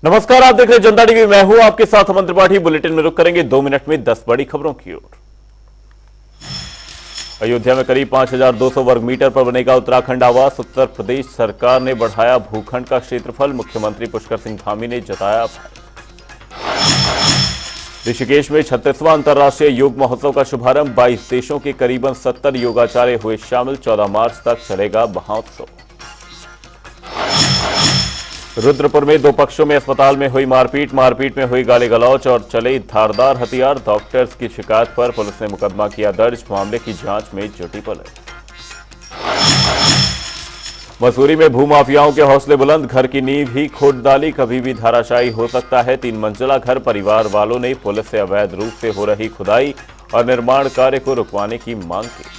नमस्कार, आप देख रहे हैं जनता टीवी। मैं हूं आपके साथ अमन त्रिपाठी। बुलेटिन में रुक करेंगे 2 मिनट में 10 बड़ी खबरों की ओर। अयोध्या में करीब 5200 वर्ग मीटर पर बनेगा उत्तराखंड आवास। उत्तर प्रदेश सरकार ने बढ़ाया भूखंड का क्षेत्रफल। मुख्यमंत्री पुष्कर सिंह धामी ने जताया आभार। ऋषिकेश में 36वां अंतर्राष्ट्रीय योग महोत्सव का शुभारंभ। 22 देशों के करीबन 70 योगाचार्य हुए शामिल। 14 मार्च तक चलेगा महोत्सव। रुद्रपुर में 2 पक्षों में अस्पताल में हुई मारपीट में हुई गाली गलौच और चले धारदार हथियार। डॉक्टर्स की शिकायत पर पुलिस ने मुकदमा किया दर्ज। मामले की जांच में जुटी पुलिस। मसूरी में भूमाफियाओं के हौसले बुलंद। घर की नींव ही खोद डाली, कभी भी धराशायी हो सकता है। 3 मंजिला घर। परिवार वालों ने पुलिस से अवैध रूप से हो रही खुदाई और निर्माण कार्य को रुकवाने की मांग की।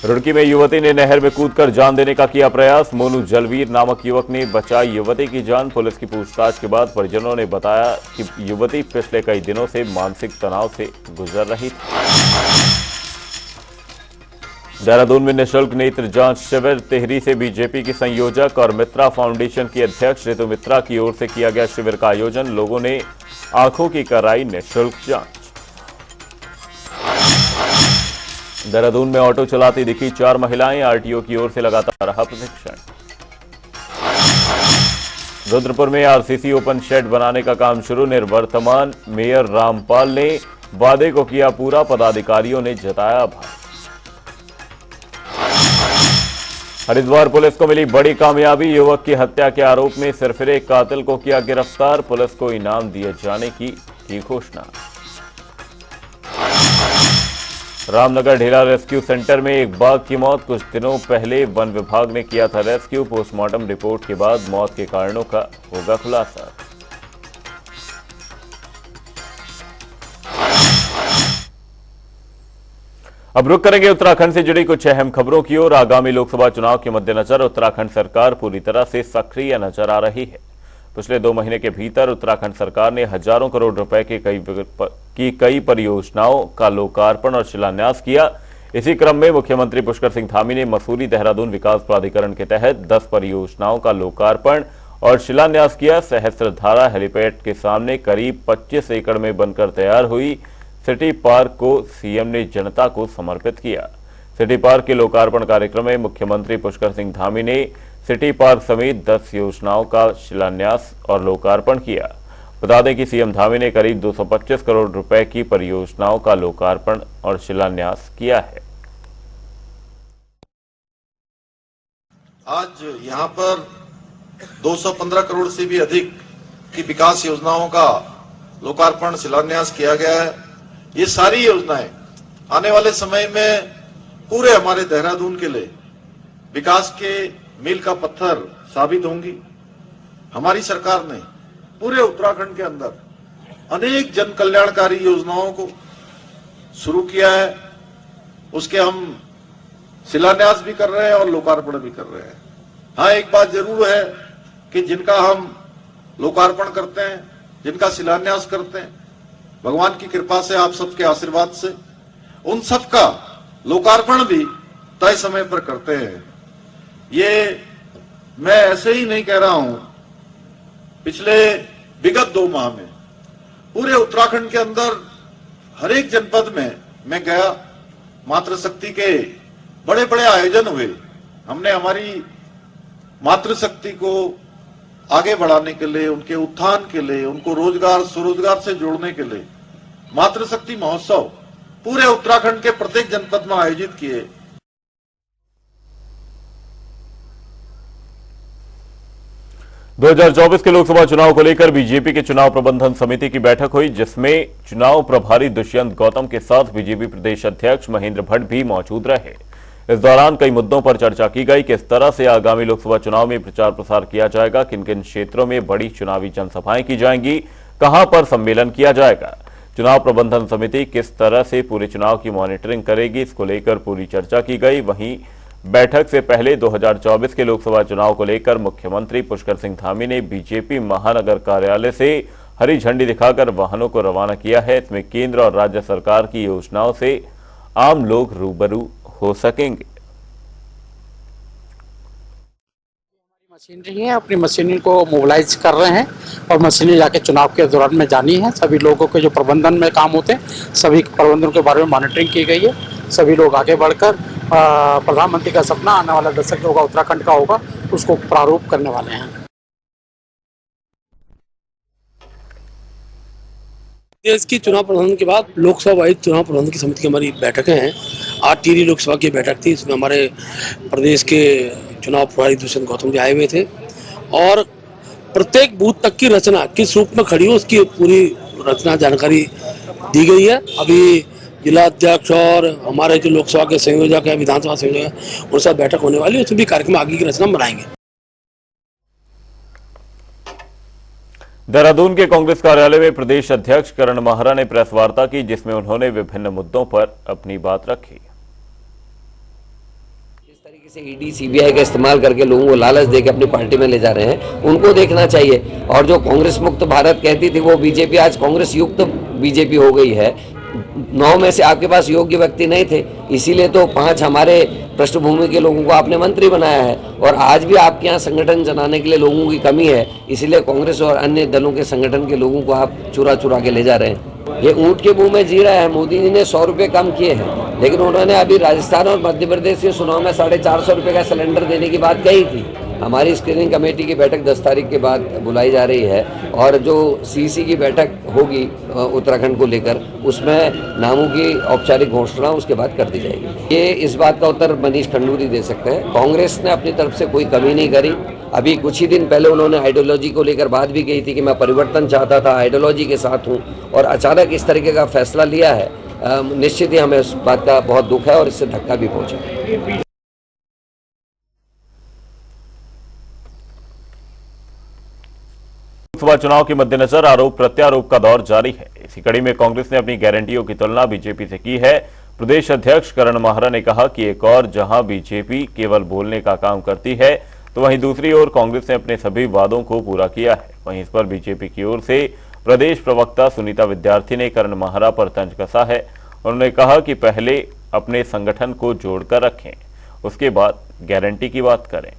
रुड़की में युवती ने नहर में कूदकर जान देने का किया प्रयास। मोनू जलवीर नामक युवक ने बचाई युवती की जान। पुलिस की पूछताछ के बाद परिजनों ने बताया कि युवती पिछले कई दिनों से मानसिक तनाव से गुजर रही थी। देहरादून में निःशुल्क नेत्र जांच शिविर। टिहरी से बीजेपी की संयोजक और मित्रा फाउंडेशन की अध्यक्ष ऋतु मित्रा की ओर से किया गया शिविर का आयोजन। लोगों ने आंखों की कराई निःशुल्क जांच। देहरादून में ऑटो चलाती दिखी 4 महिलाएं। आरटीओ की ओर से लगातार रहा प्रशिक्षण। रुद्रपुर में आरसीसी ओपन शेड बनाने का काम शुरू। निवर्तमान मेयर रामपाल ने वादे को किया पूरा। पदाधिकारियों ने जताया आभार। हरिद्वार पुलिस को मिली बड़ी कामयाबी। युवक की हत्या के आरोप में सिरफिरे कातिल को किया गिरफ्तार। पुलिस को इनाम दिए जाने की घोषणा। रामनगर ढेला रेस्क्यू सेंटर में एक बाघ की मौत। कुछ दिनों पहले वन विभाग ने किया था रेस्क्यू। पोस्टमार्टम रिपोर्ट के बाद मौत के कारणों का होगा खुलासा। अब रुक करेंगे उत्तराखंड से जुड़ी कुछ अहम खबरों की ओर। आगामी लोकसभा चुनाव के मद्देनजर उत्तराखंड सरकार पूरी तरह से सक्रिय नजर आ रही है। पिछले 2 महीने के भीतर उत्तराखंड सरकार ने हजारों करोड़ रुपए की कई परियोजनाओं का लोकार्पण और शिलान्यास किया। इसी क्रम में मुख्यमंत्री पुष्कर सिंह धामी ने मसूरी देहरादून विकास प्राधिकरण के तहत 10 परियोजनाओं का लोकार्पण और शिलान्यास किया। सहस्त्रधारा हेलीपैड के सामने करीब 25 एकड़ में बनकर तैयार हुई सिटी पार्क को सीएम ने जनता को समर्पित किया। सिटी पार्क के लोकार्पण कार्यक्रम में मुख्यमंत्री पुष्कर सिंह धामी ने सिटी पार्क समेत 10 योजनाओं का शिलान्यास और लोकार्पण किया। बता दें कि सीएम धामी ने करीब 225 करोड़ रुपए की परियोजनाओं का लोकार्पण और शिलान्यास किया है। आज यहां पर 215 करोड़ से भी अधिक की विकास योजनाओं का लोकार्पण शिलान्यास किया गया है। ये सारी योजनाएं आने वाले समय में पूरे हमारे देहरादून के लिए विकास के मील का पत्थर साबित होंगी। हमारी सरकार ने पूरे उत्तराखंड के अंदर अनेक जन कल्याणकारी योजनाओं को शुरू किया है। उसके हम शिलान्यास भी कर रहे हैं और लोकार्पण भी कर रहे हैं। हाँ, एक बात जरूर है कि जिनका हम लोकार्पण करते हैं, जिनका शिलान्यास करते हैं, भगवान की कृपा से, आप सबके आशीर्वाद से, उन सबका लोकार्पण भी तय समय पर करते हैं। ये मैं ऐसे ही नहीं कह रहा हूं। पिछले विगत 2 माह में पूरे उत्तराखंड के अंदर हर एक जनपद में मैं गया। मातृशक्ति के बड़े बड़े आयोजन हुए। हमने हमारी मातृशक्ति को आगे बढ़ाने के लिए, उनके उत्थान के लिए, उनको रोजगार स्वरोजगार से जोड़ने के लिए मातृशक्ति महोत्सव पूरे उत्तराखंड के प्रत्येक जनपद में आयोजित किए। 2024 के लोकसभा चुनाव को लेकर बीजेपी के चुनाव प्रबंधन समिति की बैठक हुई, जिसमें चुनाव प्रभारी दुष्यंत गौतम के साथ बीजेपी प्रदेश अध्यक्ष महेंद्र भट्ट भी मौजूद रहे। इस दौरान कई मुद्दों पर चर्चा की गई। किस तरह से आगामी लोकसभा चुनाव में प्रचार प्रसार किया जाएगा, किन किन क्षेत्रों में बड़ी चुनावी जनसभाएं की जाएंगी, कहां पर सम्मेलन किया जाएगा, चुनाव प्रबंधन समिति किस तरह से पूरे चुनाव की मॉनिटरिंग करेगी, इसको लेकर पूरी चर्चा की गई। वहीं बैठक से पहले 2024 के लोकसभा चुनाव को लेकर मुख्यमंत्री पुष्कर सिंह धामी ने बीजेपी महानगर कार्यालय से हरी झंडी दिखाकर वाहनों को रवाना किया है। इसमें केंद्र और राज्य सरकार की योजनाओं से आम लोग रूबरू हो सकेंगे। मशीनरी है, अपनी मशीनरी को मोबिलाइज कर रहे हैं और मशीनरी जाके चुनाव के दौरान में जानी है। सभी लोगों के जो प्रबंधन में काम होते हैं, सभी प्रबंधन के बारे में मॉनिटरिंग की गई है। सभी लोग आगे बढ़कर प्रधानमंत्री का सपना आने वाला दशक जो होगा उत्तराखंड का होगा, उसको प्रारूप करने वाले हैं। देश की चुनाव प्रबंधन के बाद लोकसभा आयुक्त चुनाव प्रबंधन की समिति की हमारी बैठकें हैं। आज टिहरी लोकसभा की बैठक थी, इसमें हमारे प्रदेश के चुनाव प्रभारी दुष्यंत गौतम जी आए हुए थे और प्रत्येक बूथ तक की रचना किस रूप में खड़ी हो उसकी पूरी रचना जानकारी दी गई है। अभी जिला अध्यक्ष और हमारे जो लोकसभा के संयोजक हैं, विधानसभा संयोजक हैं, उनके साथ बैठक होने वाली है। उसमें भी कार्यक्रम आगे की रचना बनाएंगे। देहरादून के कांग्रेस कार्यालय में प्रदेश अध्यक्ष करण माहरा ने प्रेस वार्ता की, जिसमें उन्होंने विभिन्न मुद्दों पर अपनी बात रखी। जिस तरीके से ईडी सीबीआई का इस्तेमाल करके लोगों को लालच देके अपनी पार्टी में ले जा रहे हैं, उनको देखना चाहिए। और जो कांग्रेस मुक्त भारत कहती थी वो बीजेपी आज कांग्रेस युक्त बीजेपी हो गई है। 9 में से आपके पास योग्य व्यक्ति नहीं थे, इसीलिए तो 5 हमारे पृष्ठभूमि के लोगों को आपने मंत्री बनाया है। और आज भी आपके यहाँ संगठन चलाने के लिए लोगों की कमी है, इसीलिए कांग्रेस और अन्य दलों के संगठन के लोगों को आप चुरा चुरा के ले जा रहे हैं। ये ऊंट के मुंह में जी रहा है। मोदी जी ने 100 रुपये कम किए हैं, लेकिन उन्होंने अभी राजस्थान और मध्य प्रदेश के चुनाव में 450 रुपये का सिलेंडर देने की बात कही थी। हमारी स्क्रीनिंग कमेटी की बैठक 10 तारीख के बाद बुलाई जा रही है और जो सीसी की बैठक होगी उत्तराखंड को लेकर, उसमें नामों की औपचारिक घोषणा उसके बाद कर दी जाएगी। ये इस बात का उत्तर मनीष खंडूरी दे सकते हैं। कांग्रेस ने अपनी तरफ से कोई कमी नहीं करी। अभी कुछ ही दिन पहले उन्होंने आइडियोलॉजी को लेकर बात भी कही थी कि मैं परिवर्तन चाहता था, आइडियोलॉजी के साथ हूँ, और अचानक इस तरीके का फैसला लिया है। निश्चित ही हमें उस बात का बहुत दुख है और इससे धक्का भी पहुँचा। लोकसभा चुनाव के मद्देनजर आरोप प्रत्यारोप का दौर जारी है। इसी कड़ी में कांग्रेस ने अपनी गारंटियों की तुलना बीजेपी से की है। प्रदेश अध्यक्ष करण माहरा ने कहा कि एक और जहां बीजेपी केवल बोलने का काम करती है, तो वहीं दूसरी ओर कांग्रेस ने अपने सभी वादों को पूरा किया है। वहीं इस पर बीजेपी की ओर से प्रदेश प्रवक्ता सुनीता विद्यार्थी ने करण माहरा पर तंज कसा है। उन्होंने कहा कि पहले अपने संगठन को जोड़कर रखें, उसके बाद गारंटी की बात करें।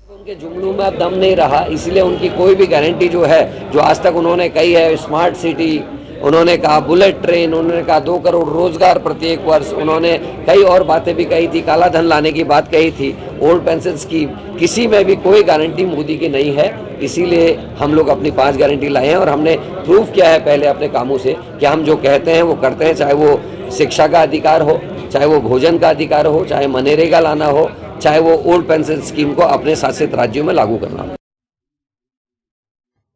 उनके जुमलों में अब दम नहीं रहा, इसलिए उनकी कोई भी गारंटी जो है, जो आज तक उन्होंने कही है, स्मार्ट सिटी, उन्होंने कहा बुलेट ट्रेन, उन्होंने कहा 2 करोड़ रोजगार प्रत्येक वर्ष, उन्होंने कई और बातें भी कही थी, काला धन लाने की बात कही थी, ओल्ड पेंशन स्कीम, किसी में भी कोई गारंटी मोदी की नहीं है। इसीलिए हम लोग अपनी 5 गारंटी लाए हैं और हमने प्रूव किया है पहले अपने कामों से कि हम जो कहते हैं वो करते हैं। चाहे वो शिक्षा का अधिकार हो, चाहे वो भोजन का अधिकार हो, चाहे मनरेगा लाना हो, चाहे वो ओल्ड पेंशन स्कीम को अपने शासित राज्यों में लागू करना हो।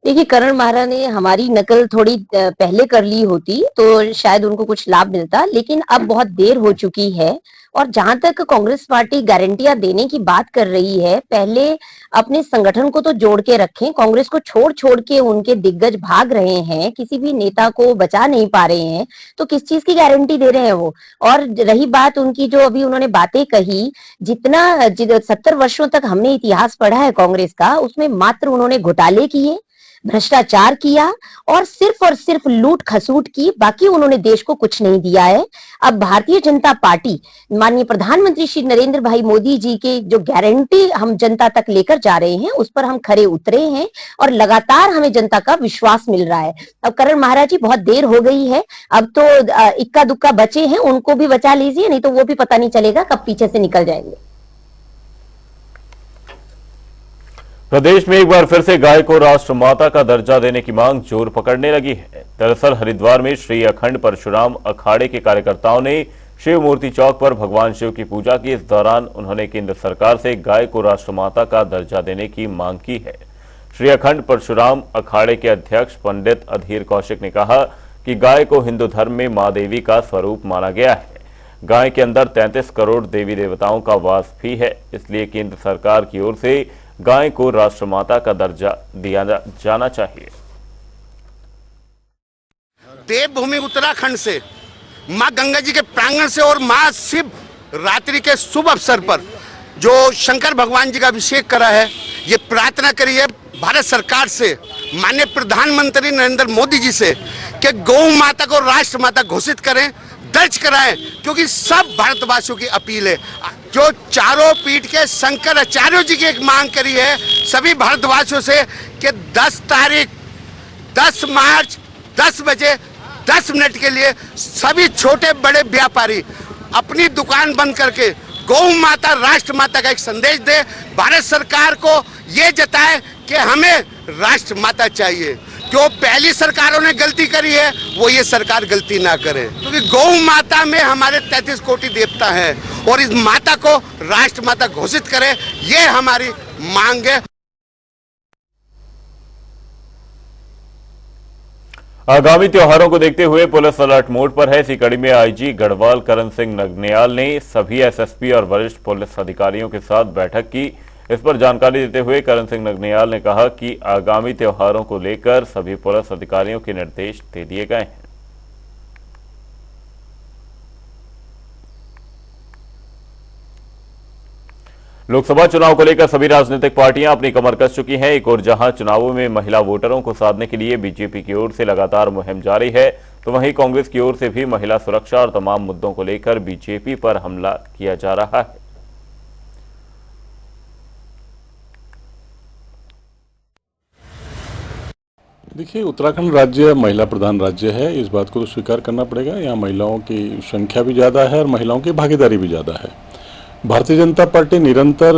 देखिए, करण माहरा ने हमारी नकल थोड़ी पहले कर ली होती तो शायद उनको कुछ लाभ मिलता, लेकिन अब बहुत देर हो चुकी है। और जहां तक कांग्रेस पार्टी गारंटियां देने की बात कर रही है, पहले अपने संगठन को तो जोड़ के रखें। कांग्रेस को छोड़ छोड़ के उनके दिग्गज भाग रहे हैं, किसी भी नेता को बचा नहीं पा रहे हैं, तो किस चीज की गारंटी दे रहे हैं वो। और रही बात उनकी जो अभी उन्होंने बातें कही, जितना 70 वर्षों तक हमने इतिहास पढ़ा है कांग्रेस का, उसमें मात्र उन्होंने घोटाले किए, भ्रष्टाचार किया और सिर्फ लूट खसूट की, बाकी उन्होंने देश को कुछ नहीं दिया है। अब भारतीय जनता पार्टी, माननीय प्रधानमंत्री श्री नरेंद्र भाई मोदी जी के जो गारंटी हम जनता तक लेकर जा रहे हैं, उस पर हम खरे उतरे हैं और लगातार हमें जनता का विश्वास मिल रहा है। अब करण माहरा जी, बहुत देर हो गई है, अब तो इक्का दुक्का बचे हैं, उनको भी बचा लीजिए, नहीं तो वो भी पता नहीं चलेगा कब पीछे से निकल जाएंगे। प्रदेश में एक बार फिर से गाय को राष्ट्रमाता का दर्जा देने की मांग जोर पकड़ने लगी है। दरअसल हरिद्वार में श्री अखंड परशुराम अखाड़े के कार्यकर्ताओं ने शिव मूर्ति चौक पर भगवान शिव की पूजा की। इस दौरान उन्होंने केंद्र सरकार से गाय को राष्ट्रमाता का दर्जा देने की मांग की है। श्री अखंड परशुराम अखाड़े के अध्यक्ष पंडित अधीर कौशिक ने कहा कि गाय को हिंदू धर्म में मां देवी का स्वरूप माना गया है। गाय के अंदर 33 करोड़ देवी देवताओं का वास भी है, इसलिए केंद्र सरकार की ओर से गाय को राष्ट्रमाता का दर्जा दिया जाना चाहिए। देवभूमि उत्तराखंड से, मां गंगा जी के प्रांगण से और मां शिव रात्रि के शुभ अवसर पर जो शंकर भगवान जी का अभिषेक करा है, ये प्रार्थना करी है भारत सरकार से, माननीय प्रधानमंत्री नरेंद्र मोदी जी से, कि गौ माता को राष्ट्र माता घोषित करें, दर्ज कराएं, क्योंकि सब भारतवासियों की अपील है। जो चारों पीठ के शंकराचार्य जी की एक मांग करी है सभी भारतवासियों से कि 10 तारीख 10 मार्च 10 बजे 10 मिनट के लिए सभी छोटे बड़े व्यापारी अपनी दुकान बंद करके गौ माता राष्ट्र माता का एक संदेश दे, भारत सरकार को ये जताए कि हमें राष्ट्र माता चाहिए। जो पहली सरकारों ने गलती करी है वो ये सरकार गलती ना करे, क्योंकि गौ माता में हमारे 33 कोटि देवता हैं और इस माता को राष्ट्र माता घोषित करे, ये हमारी मांग है। आगामी त्योहारों को देखते हुए पुलिस अलर्ट मोड पर है। इसी कड़ी में आईजी गढ़वाल करण सिंह नगनियाल ने सभी एसएसपी और वरिष्ठ पुलिस अधिकारियों के साथ बैठक की। इस पर जानकारी देते हुए करण सिंह नगनियाल ने कहा कि आगामी त्योहारों को लेकर सभी पुलिस अधिकारियों के निर्देश दे दिए गए हैं। लोकसभा चुनाव को लेकर सभी राजनीतिक पार्टियां अपनी कमर कस चुकी हैं। एक और जहां चुनावों में महिला वोटरों को साधने के लिए बीजेपी की ओर से लगातार मुहिम जारी है, तो वहीं कांग्रेस की ओर से भी महिला सुरक्षा और तमाम मुद्दों को लेकर बीजेपी पर हमला किया जा रहा है। देखिए, उत्तराखंड राज्य महिला प्रधान राज्य है, इस बात को तो स्वीकार करना पड़ेगा। यहाँ महिलाओं की संख्या भी ज़्यादा है और महिलाओं की भागीदारी भी ज़्यादा है। भारतीय जनता पार्टी निरंतर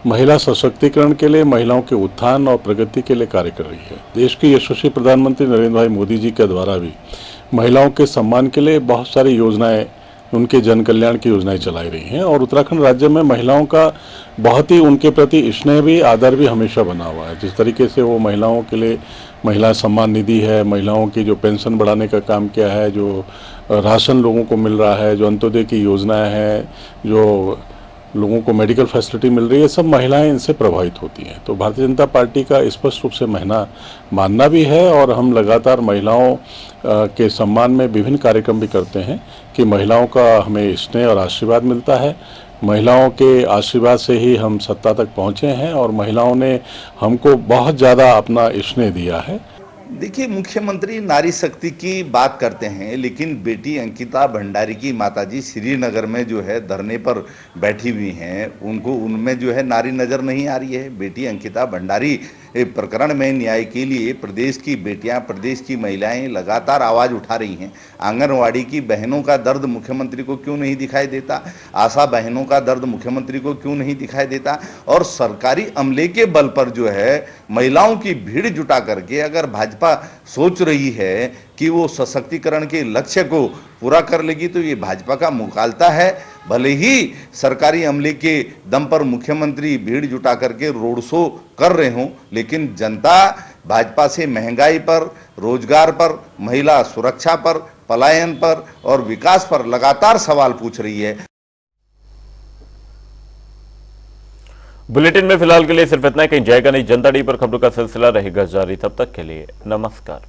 महिला सशक्तिकरण के लिए, महिलाओं के उत्थान और प्रगति के लिए कार्य कर रही है। देश के यशस्वी प्रधानमंत्री नरेंद्र भाई मोदी जी के द्वारा भी महिलाओं के सम्मान के लिए बहुत सारी योजनाएं, उनके जन कल्याण की योजनाएं चलाई रही हैं और उत्तराखंड राज्य में महिलाओं का बहुत ही उनके प्रति स्नेह भी, आदर भी हमेशा बना हुआ है। जिस तरीके से वो महिलाओं के लिए महिला सम्मान निधि है, महिलाओं की जो पेंशन बढ़ाने का काम किया है, जो राशन लोगों को मिल रहा है, जो अंत्योदय की योजनाएं हैं, जो लोगों को मेडिकल फैसिलिटी मिल रही है, सब महिलाएं इनसे प्रभावित होती हैं। तो भारतीय जनता पार्टी का स्पष्ट रूप से मानना भी है और हम लगातार महिलाओं के सम्मान में विभिन्न कार्यक्रम भी करते हैं कि महिलाओं का हमें स्नेह और आशीर्वाद मिलता है। महिलाओं के आशीर्वाद से ही हम सत्ता तक पहुँचे हैं और महिलाओं ने हमको बहुत ज़्यादा अपना स्नेह दिया है। देखिए, मुख्यमंत्री नारी शक्ति की बात करते हैं, लेकिन बेटी अंकिता भंडारी की माताजी श्रीनगर में जो है धरने पर बैठी हुई हैं, उनको उनमें जो है नारी नज़र नहीं आ रही है। बेटी अंकिता भंडारी प्रकरण में न्याय के लिए प्रदेश की बेटियां, प्रदेश की महिलाएं लगातार आवाज़ उठा रही हैं। आंगनवाड़ी की बहनों का दर्द मुख्यमंत्री को क्यों नहीं दिखाई देता? आशा बहनों का दर्द मुख्यमंत्री को क्यों नहीं दिखाई देता? और सरकारी अमले के बल पर जो है महिलाओं की भीड़ जुटा करके अगर भाजपा सोच रही है कि वो सशक्तिकरण के लक्ष्य को पूरा कर लेगी, तो ये भाजपा का मुकालता है। भले ही सरकारी अमले के दम पर मुख्यमंत्री भीड़ जुटा करके रोड शो कर रहे हों, लेकिन जनता भाजपा से महंगाई पर, रोजगार पर, महिला सुरक्षा पर, पलायन पर और विकास पर लगातार सवाल पूछ रही है। बुलेटिन में फिलहाल के लिए सिर्फ इतना ही। कहीं जाएगा नहीं। जनता डी पर खबरों का सिलसिला रहेगा जारी। तब तक के लिए नमस्कार।